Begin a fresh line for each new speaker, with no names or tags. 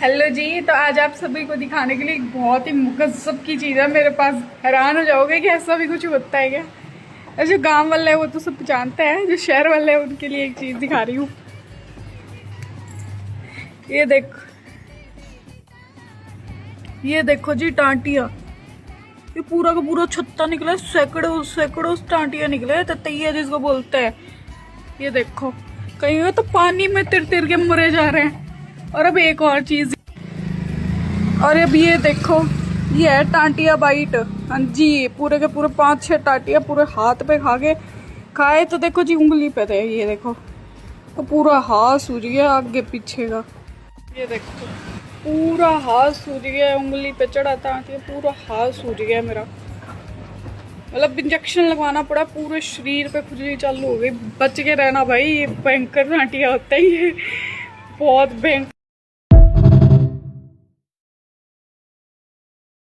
Hello जी। तो आज आप सभी को दिखाने के लिए एक बहुत ही मुकद्दस की चीज़ है मेरे पास। हैरान हो जाओगे कि ऐसा भी कुछ होता है क्या। और जो गांव वाले हैं वो तो सब जानते हैं, जो शहर वाले हैं उनके लिए एक चीज़ दिखा रही हूँ। ये देखो जी टांटिया। ये पूरा का पूरा छत्ता निकला है, सैकड़ों सैकड़ों टांटिया निकले, ततैया जिसको बोलते हैं। ये देखो कहीं तो पानी में तिर तिर के मरे जा रहे हैं। और अब एक और चीज, और अब ये देखो, ये है टांटिया बाइट। हाँ जी, पूरे के पूरे 5-6 टांटिया पूरे हाथ पे खाए तो देखो जी, उंगली पे थे। ये देखो तो पूरा हाथ सूज गया आगे पीछे का। ये देखो पूरा हाथ सूज गया, उंगली पे चढ़ा था, पूरा हाथ सूज गया मेरा। मतलब इंजेक्शन लगवाना पड़ा, पूरे शरीर पे खुजली चालू हो गई। बच के रहना भाई, ये भयंकर टांटिया होता है ये, बहुत भयंकर।